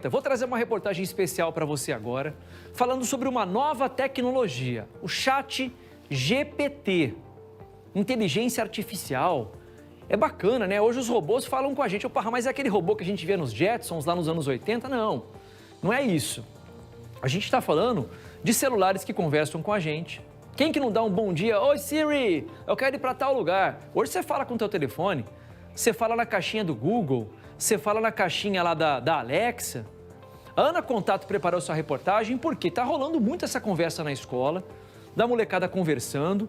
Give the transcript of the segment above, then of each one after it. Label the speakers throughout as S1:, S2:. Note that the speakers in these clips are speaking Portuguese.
S1: Eu vou trazer uma reportagem especial para você agora, falando sobre uma nova tecnologia, o Chat GPT, inteligência artificial. É bacana, né? Hoje os robôs falam com a gente. Opa, mas é aquele robô que a gente via nos Jetsons lá nos anos 80? Não, não é isso. A gente está falando de celulares que conversam com a gente. Quem que não dá um bom dia? Oi, Siri, eu quero ir para tal lugar. Hoje você fala com o teu telefone, você fala na caixinha do Google, você fala na caixinha lá da Alexa. A Ana Contato preparou sua reportagem porque está rolando muito essa conversa na escola, da molecada conversando,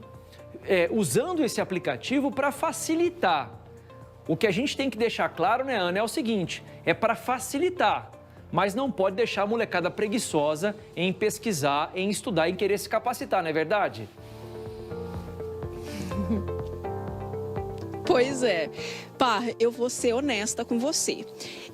S1: usando esse aplicativo para facilitar. O que a gente tem que deixar claro, né, Ana, é o seguinte, é para facilitar, mas não pode deixar a molecada preguiçosa em pesquisar, em estudar, em querer se capacitar, não é verdade?
S2: Pois é. Pá, eu vou ser honesta com você.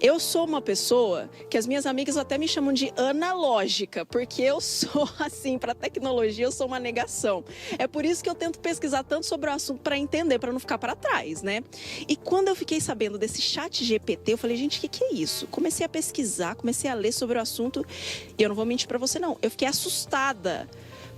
S2: Eu sou uma pessoa que as minhas amigas até me chamam de analógica, porque eu sou assim, para tecnologia eu sou uma negação. É por isso que eu tento pesquisar tanto sobre o assunto para entender, para não ficar para trás, né? E quando eu fiquei sabendo desse Chat GPT, eu falei, gente, o que é isso? Comecei a pesquisar, comecei a ler sobre o assunto e eu não vou mentir para você não, eu fiquei assustada.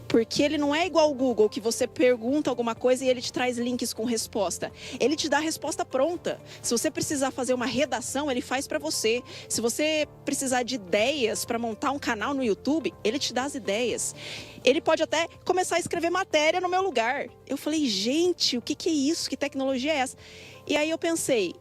S2: Porque ele não é igual ao Google, que você pergunta alguma coisa e ele te traz links com resposta. Ele te dá a resposta pronta. Se você precisar fazer uma redação, ele faz para você. Se você precisar de ideias para montar um canal no YouTube, ele te dá as ideias. Ele pode até começar a escrever matéria no meu lugar. Eu falei, gente, o que é isso? Que tecnologia é essa? E aí eu pensei,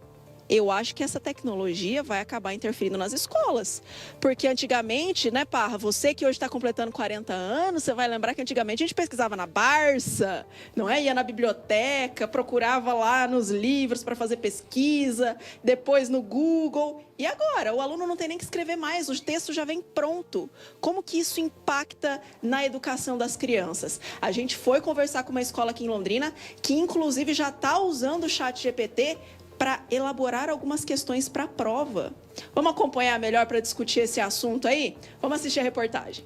S2: eu acho que essa tecnologia vai acabar interferindo nas escolas. Porque antigamente, né, Parra, você que hoje está completando 40 anos, você vai lembrar que antigamente a gente pesquisava na Barça, não é? Ia na biblioteca, procurava lá nos livros para fazer pesquisa, depois no Google. E agora? O aluno não tem nem que escrever mais, o texto já vem pronto. Como que isso impacta na educação das crianças? A gente foi conversar com uma escola aqui em Londrina, que inclusive já está usando o Chat GPT para elaborar algumas questões para a prova. Vamos acompanhar melhor para discutir esse assunto aí? Vamos assistir a reportagem.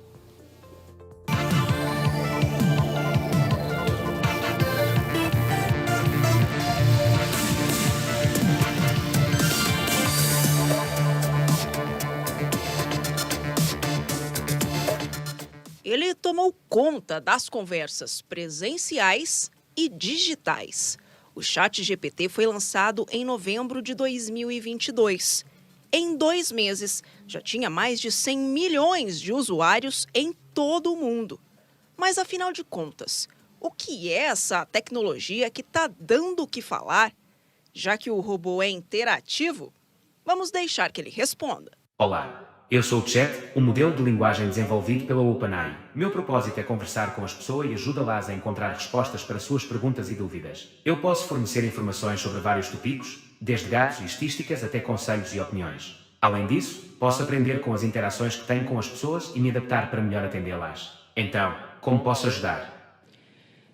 S2: Ele tomou conta das conversas presenciais e digitais. O Chat GPT foi lançado em novembro de 2022. Em 2 meses, já tinha mais de 100 milhões de usuários em todo o mundo. Mas, afinal de contas, o que é essa tecnologia que está dando o que falar? Já que o robô é interativo, vamos deixar que ele responda.
S3: Olá, eu sou o Chat, um modelo de linguagem desenvolvido pela OpenAI. Meu propósito é conversar com as pessoas e ajudá-las a encontrar respostas para suas perguntas e dúvidas. Eu posso fornecer informações sobre vários tópicos, desde dados e estatísticas até conselhos e opiniões. Além disso, posso aprender com as interações que tenho com as pessoas e me adaptar para melhor atendê-las. Então, como posso ajudar?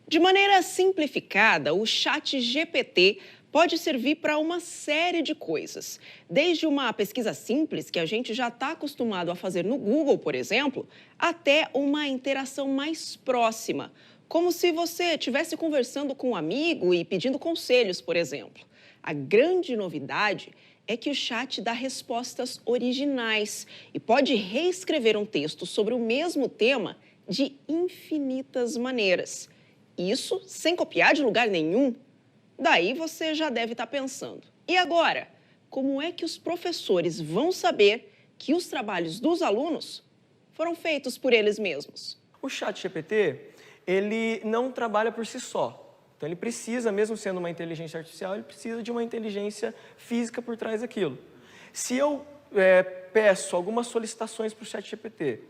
S2: De maneira simplificada, o Chat GPT pode servir para uma série de coisas. Desde uma pesquisa simples, que a gente já está acostumado a fazer no Google, por exemplo, até uma interação mais próxima, como se você estivesse conversando com um amigo e pedindo conselhos, por exemplo. A grande novidade é que o chat dá respostas originais e pode reescrever um texto sobre o mesmo tema de infinitas maneiras. Isso sem copiar de lugar nenhum. Daí você já deve estar pensando, e agora? Como é que os professores vão saber que os trabalhos dos alunos foram feitos por eles mesmos?
S4: O ChatGPT, ele não trabalha por si só. Então ele precisa, mesmo sendo uma inteligência artificial, ele precisa de uma inteligência física por trás daquilo. Se eu peço algumas solicitações para o ChatGPT,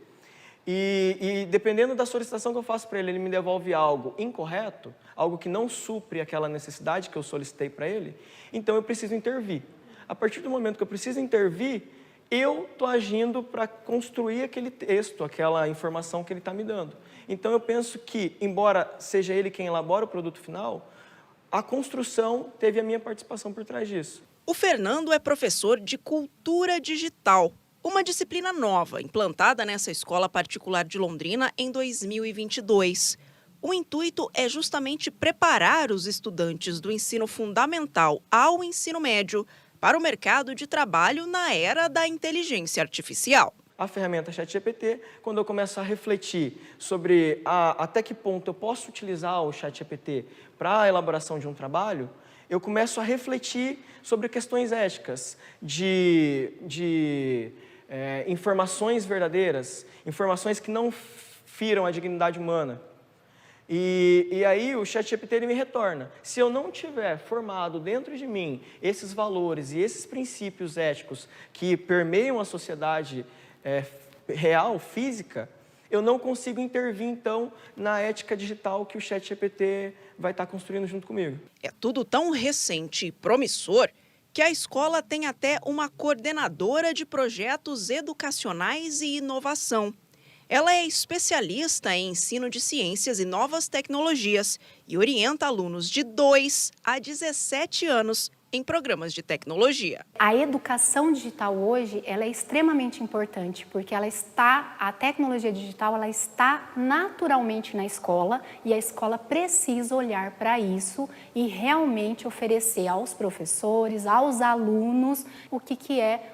S4: e dependendo da solicitação que eu faço para ele, ele me devolve algo incorreto, algo que não supre aquela necessidade que eu solicitei para ele, então eu preciso intervir. A partir do momento que eu preciso intervir, eu estou agindo para construir aquele texto, aquela informação que ele está me dando. Então eu penso que, embora seja ele quem elabora o produto final, a construção teve a minha participação por trás disso.
S2: O Fernando é professor de cultura digital, uma disciplina nova, implantada nessa escola particular de Londrina em 2022. O intuito é justamente preparar os estudantes do ensino fundamental ao ensino médio para o mercado de trabalho na era da inteligência artificial.
S4: A ferramenta ChatGPT, quando eu começo a refletir sobre até que ponto eu posso utilizar o ChatGPT para a elaboração de um trabalho, eu começo a refletir sobre questões éticas, de informações verdadeiras, informações que não firam a dignidade humana. E aí o ChatGPT ele me retorna. Se eu não tiver formado dentro de mim esses valores e esses princípios éticos que permeiam a sociedade real, física, eu não consigo intervir, então, na ética digital que o ChatGPT vai estar construindo junto comigo.
S2: É tudo tão recente e promissor que a escola tem até uma coordenadora de projetos educacionais e inovação. Ela é especialista em ensino de ciências e novas tecnologias e orienta alunos de 2 a 17 anos em programas de tecnologia.
S5: A educação digital hoje ela é extremamente importante porque a tecnologia digital ela está naturalmente na escola e a escola precisa olhar para isso e realmente oferecer aos professores, aos alunos, o que é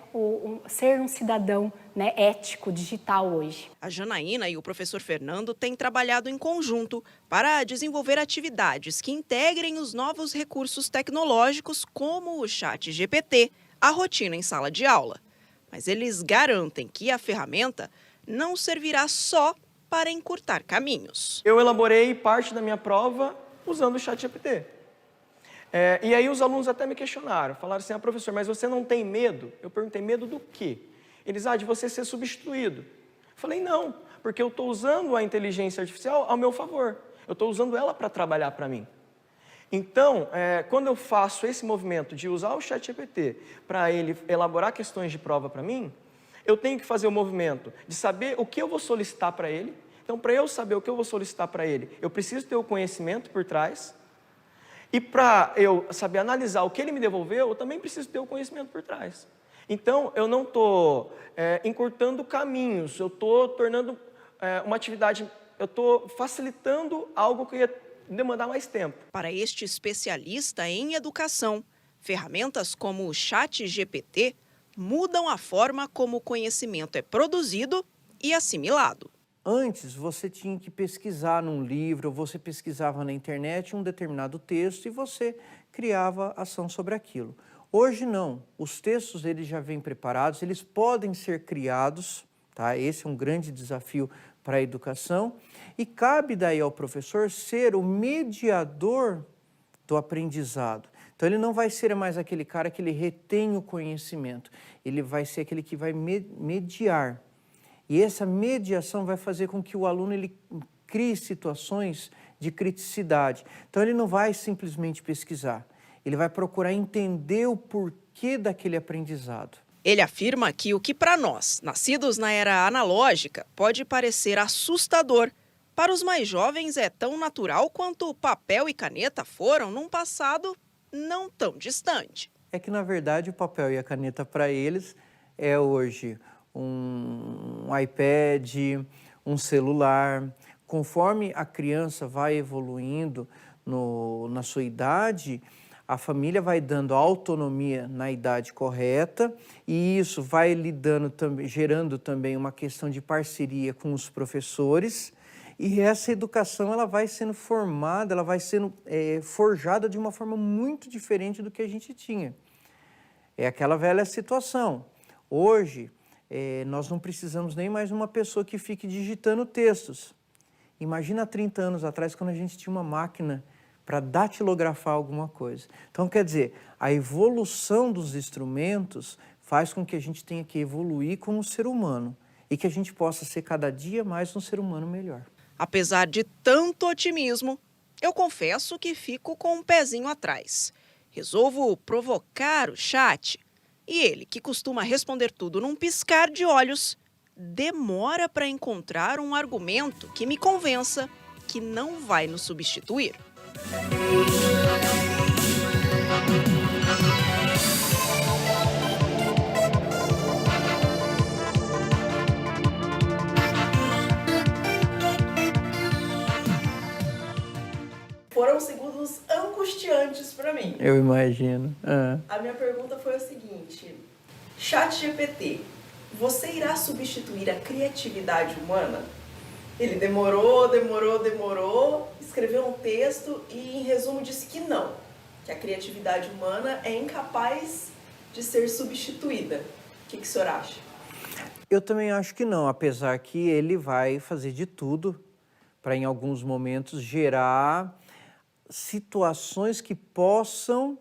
S5: ser um cidadão, né, ético digital hoje.
S2: A Janaína e o professor Fernando têm trabalhado em conjunto para desenvolver atividades que integrem os novos recursos tecnológicos como o ChatGPT à rotina em sala de aula. Mas eles garantem que a ferramenta não servirá só para encurtar caminhos.
S4: Eu elaborei parte da minha prova usando o ChatGPT. E aí os alunos até me questionaram, falaram assim, professor, mas você não tem medo? Eu perguntei, medo do quê? Eles, de você ser substituído. Eu falei, não, porque eu estou usando a inteligência artificial ao meu favor. Eu estou usando ela para trabalhar para mim. Então, quando eu faço esse movimento de usar o ChatGPT para ele elaborar questões de prova para mim, eu tenho que fazer o movimento de saber o que eu vou solicitar para ele. Então, para eu saber o que eu vou solicitar para ele, eu preciso ter o conhecimento por trás. E para eu saber analisar o que ele me devolveu, eu também preciso ter o conhecimento por trás. Então, eu não estou encurtando caminhos, eu estou tornando uma atividade, eu estou facilitando algo que ia demandar mais tempo.
S2: Para este especialista em educação, ferramentas como o ChatGPT mudam a forma como o conhecimento é produzido e assimilado.
S6: Antes, você tinha que pesquisar num livro, você pesquisava na internet um determinado texto e você criava ação sobre aquilo. Hoje não, os textos eles já vêm preparados, eles podem ser criados, tá? Esse é um grande desafio para a educação e cabe daí ao professor ser o mediador do aprendizado. Então ele não vai ser mais aquele cara que ele retém o conhecimento, ele vai ser aquele que vai mediar. E essa mediação vai fazer com que o aluno ele crie situações de criticidade. Então ele não vai simplesmente pesquisar, ele vai procurar entender o porquê daquele aprendizado.
S2: Ele afirma que o que para nós, nascidos na era analógica, pode parecer assustador, para os mais jovens é tão natural quanto papel e caneta foram num passado não tão distante.
S6: É que, na verdade, o papel e a caneta para eles é hoje um iPad, um celular. Conforme a criança vai evoluindo na sua idade, a família vai dando autonomia na idade correta e isso vai gerando também uma questão de parceria com os professores e essa educação ela vai sendo formada, ela vai sendo forjada de uma forma muito diferente do que a gente tinha. É aquela velha situação. Hoje, nós não precisamos nem mais de uma pessoa que fique digitando textos. Imagina há 30 anos atrás, quando a gente tinha uma máquina para datilografar alguma coisa. Então, quer dizer, a evolução dos instrumentos faz com que a gente tenha que evoluir como ser humano e que a gente possa ser cada dia mais um ser humano melhor.
S2: Apesar de tanto otimismo, eu confesso que fico com um pezinho atrás. Resolvo provocar o chat e ele, que costuma responder tudo num piscar de olhos, demora para encontrar um argumento que me convença que não vai nos substituir.
S7: Foram segundos angustiantes para
S2: mim.
S6: Eu imagino.
S2: A minha pergunta foi o seguinte: ChatGPT, você irá substituir a criatividade humana? Ele demorou, escreveu um texto e, em resumo, disse que não, que a criatividade humana é incapaz de ser substituída. O que o senhor acha?
S6: Eu também acho que não, apesar que ele vai fazer de tudo para, em alguns momentos, gerar situações que possam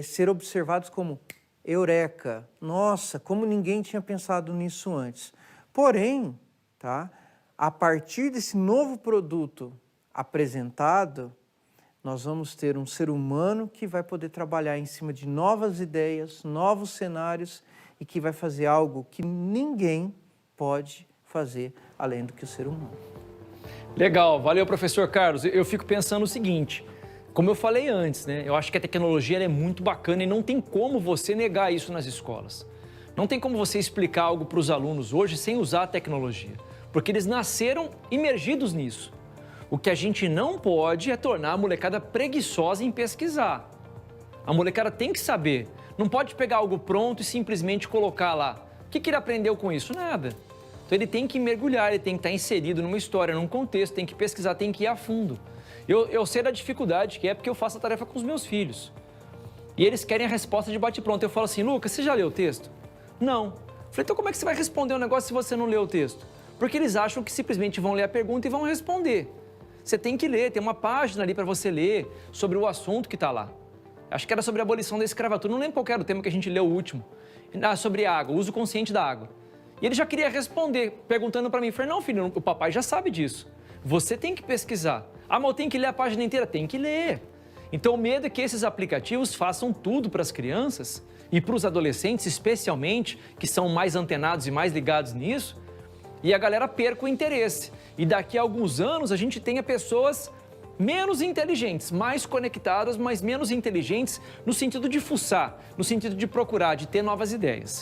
S6: ser observadas como eureka, nossa, como ninguém tinha pensado nisso antes. Porém, tá, a partir desse novo produto apresentado, nós vamos ter um ser humano que vai poder trabalhar em cima de novas ideias, novos cenários e que vai fazer algo que ninguém pode fazer além do que o ser humano.
S1: Legal, valeu, professor Carlos. Eu fico pensando o seguinte, como eu falei antes, né? Eu acho que a tecnologia ela é muito bacana e não tem como você negar isso nas escolas. Não tem como você explicar algo para os alunos hoje sem usar a tecnologia, porque eles nasceram imergidos nisso. O que a gente não pode é tornar a molecada preguiçosa em pesquisar. A molecada tem que saber. Não pode pegar algo pronto e simplesmente colocar lá. O que ele aprendeu com isso? Nada. Então ele tem que mergulhar, ele tem que estar inserido numa história, num contexto, tem que pesquisar, tem que ir a fundo. Eu sei da dificuldade que é porque eu faço a tarefa com os meus filhos. E eles querem a resposta de bate-pronto. Eu falo assim, Lucas, você já leu o texto? Não. Eu falei, então como é que você vai responder um negócio se você não leu o texto? Porque eles acham que simplesmente vão ler a pergunta e vão responder. Você tem que ler, tem uma página ali para você ler sobre o assunto que está lá. Acho que era sobre a abolição da escravatura, não lembro qual era o tema que a gente leu o último. Sobre água, uso consciente da água. E ele já queria responder, perguntando para mim, eu falei, não filho, o papai já sabe disso. Você tem que pesquisar. Ah, mas eu tenho que ler a página inteira? Tem que ler. Então o medo é que esses aplicativos façam tudo para as crianças e para os adolescentes, especialmente, que são mais antenados e mais ligados nisso, e a galera perca o interesse. E daqui a alguns anos a gente tenha pessoas menos inteligentes, mais conectadas, mas menos inteligentes no sentido de fuçar, no sentido de procurar, de ter novas ideias.